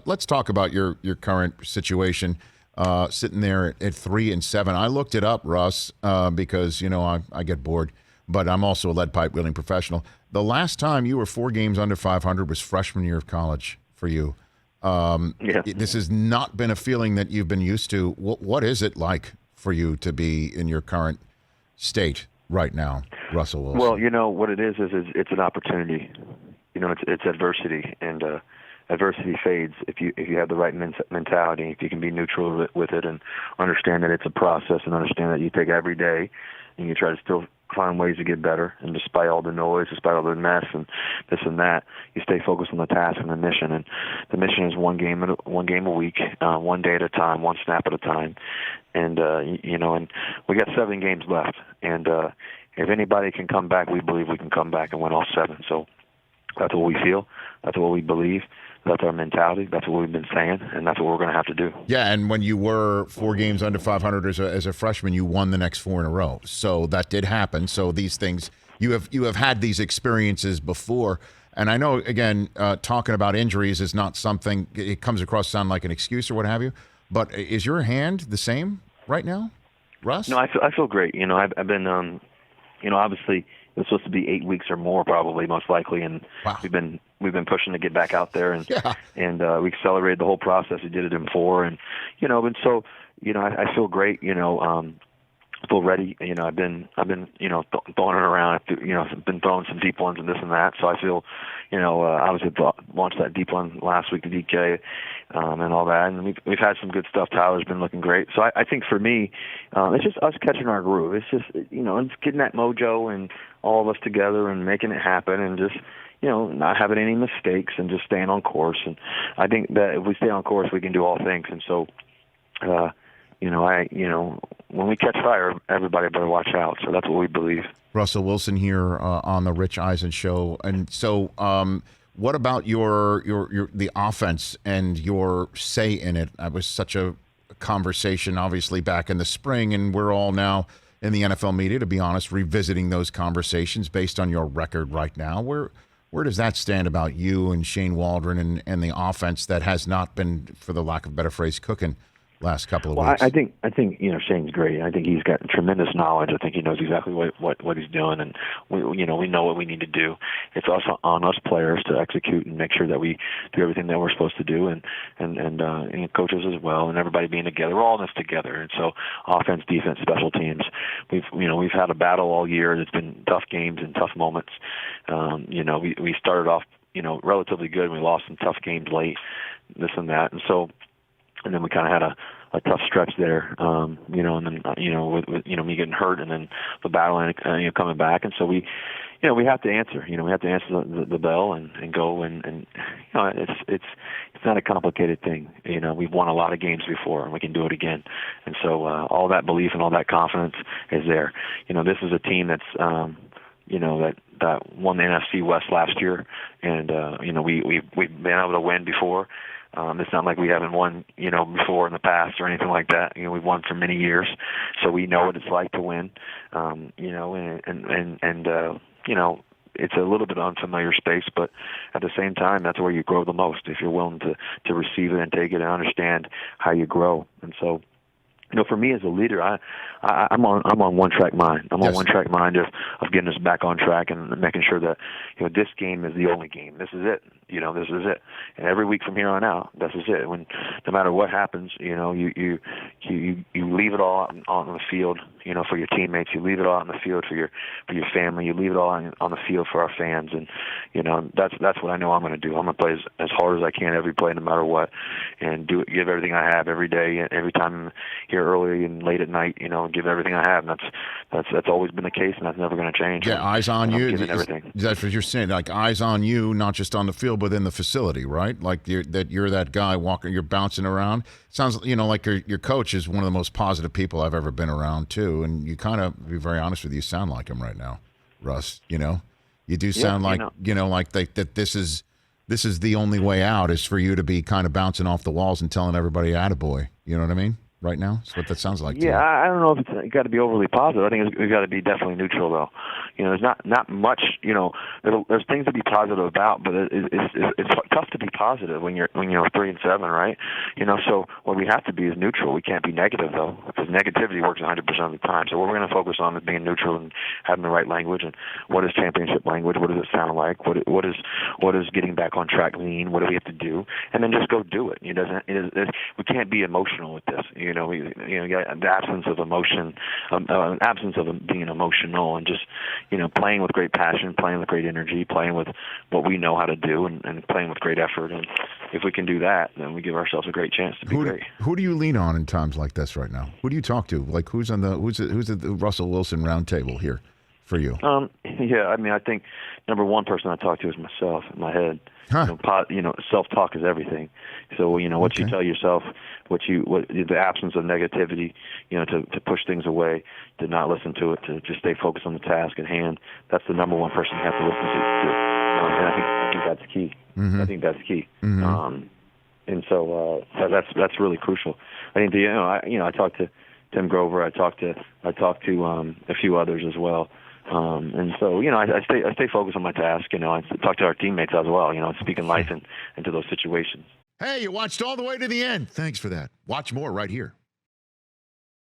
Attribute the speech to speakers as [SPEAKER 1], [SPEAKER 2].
[SPEAKER 1] let's talk about your current situation. Sitting there at 3-7. I looked it up, Russ, because I get bored, but I'm also a lead pipe wielding professional. The last time you were 4 games under 500 was freshman year of college for you. This has not been a feeling that you've been used to. What is it like for you to be in your current state right now, Russell Wilson?
[SPEAKER 2] Well, what it is it's an opportunity. It's adversity, and adversity fades if you have the right mentality, if you can be neutral with it and understand that it's a process and understand that you take every day and you try to still find ways to get better. And despite all the noise, despite all the mess and this and that, you stay focused on the task and the mission. And the mission is one game a week, one day at a time, one snap at a time. And and we got 7 games left. And if anybody can come back, we believe we can come back and win all 7. So that's what we feel. That's what we believe. That's our mentality. That's what we've been saying, and that's what we're going to have to do.
[SPEAKER 1] Yeah, and when you were 4 games under 500 as a freshman, you won the next 4 in a row. So that did happen. So these things, you have had these experiences before. And I know, again, talking about injuries is not something, it comes across sound like an excuse or what have you. But is your hand the same right now, Russ?
[SPEAKER 2] No, I feel great. I've been, obviously it's supposed to be 8 weeks or more, probably, most likely, and
[SPEAKER 1] wow.
[SPEAKER 2] We've been pushing to get back out there, and we accelerated the whole process. We did it in 4, and so I feel great. Feel ready. I've been throwing it around. I've been throwing some deep ones and this and that. So I feel, obviously launched that deep one last week to DK and all that, and we've had some good stuff. Tyler's been looking great. So I think for me, it's just us catching our groove. It's just it's getting that mojo and all of us together and making it happen and just not having any mistakes and just staying on course. And I think that if we stay on course, we can do all things. And so, when we catch fire, everybody better watch out. So that's what we believe.
[SPEAKER 1] Russell Wilson here on the Rich Eisen Show. And so, what about the offense and your say in it? That was such a conversation, obviously, back in the spring, and we're all now in the NFL media, to be honest, revisiting those conversations based on your record right now. Where does that stand about you and Shane Waldron and the offense that has not been, for the lack of a better phrase, cooking last couple of weeks?
[SPEAKER 2] I think Shane's great. I think he's got tremendous knowledge. I think he knows exactly what he's doing, and we know what we need to do. It's also on us players to execute and make sure that we do everything that we're supposed to do, and coaches as well, and everybody being together. We're all in this together, and so offense, defense, special teams. We've had a battle all year. It's been tough games and tough moments. We started off relatively good. And we lost some tough games late, this and that, and then we kind of had a tough stretch there, and then with me getting hurt, and then the battle and coming back, and so we have to answer. We have to answer the bell and go and it's not a complicated thing. We've won a lot of games before, and we can do it again. And so all that belief and all that confidence is there. This is a team that's that won the NFC West last year, and we've been able to win before. It's not like we haven't won, before in the past or anything like that. We've won for many years, so we know what it's like to win. It's a little bit unfamiliar space, but at the same time, that's where you grow the most if you're willing to receive it and take it and understand how you grow. And so, for me as a leader, I'm on one track mind. I'm on one track mind of getting us back on track and making sure that this game is the only game. This is it. This is it. And every week from here on out, this is it. No matter what happens, you leave it all on the field, for your teammates. You leave it all on the field for your family. You leave it all on the field for our fans. And that's what I know I'm going to do. I'm going to play as hard as I can every play, no matter what, and give everything I have every day, every time here early and late at night. Give everything I have. And that's always been the case, and that's never going to change.
[SPEAKER 1] Yeah, eyes on you.
[SPEAKER 2] Giving everything.
[SPEAKER 1] That's what you're saying. Like eyes on you, not just on the field, but in the facility, right? Like you're that guy walking, you're bouncing around. Sounds like your coach is one of the most positive people I've ever been around too. And you kind of, to be very honest with you, sound like him right now, Russ. You do sound like that. This is the only way out is for you to be kind of bouncing off the walls and telling everybody, "Attaboy." You know what I mean? right now? That's what that sounds like to
[SPEAKER 2] Yeah,
[SPEAKER 1] you.
[SPEAKER 2] I don't know if it's got to be overly positive. I think it's got to be definitely neutral, though. There's not much. There's things to be positive about, but it's tough to be positive when you're 3-7, right? So what we have to be is neutral. We can't be negative though, because negativity works 100% of the time. So what we're going to focus on is being neutral and having the right language. And what is championship language? What does it sound like? What is getting back on track mean? What do we have to do? And then just go do it. We can't be emotional with this. The absence of emotion, absence of being emotional, and just playing with great passion, playing with great energy, playing with what we know how to do, and playing with great effort. And if we can do that, then we give ourselves a great chance to be great.
[SPEAKER 1] Who do you lean on in times like this right now? Who do you talk to? Like who's at the Russell Wilson roundtable here for you?
[SPEAKER 2] Yeah, I mean, I think number one person I talk to is myself in my head.
[SPEAKER 1] Huh.
[SPEAKER 2] Self-talk is everything. So what you tell yourself, the absence of negativity, to push things away, to not listen to it, to just stay focused on the task at hand. That's the number one person you have to listen to. And I think that's key.
[SPEAKER 1] Mm-hmm.
[SPEAKER 2] I think that's key.
[SPEAKER 1] Mm-hmm.
[SPEAKER 2] And so that's really crucial. I think I talked to Tim Grover. I talked to a few others as well. And so, I stay focused on my task. I talk to our teammates as well, speaking life into those situations.
[SPEAKER 1] Hey, you watched all the way to the end. Thanks for that. Watch more right here.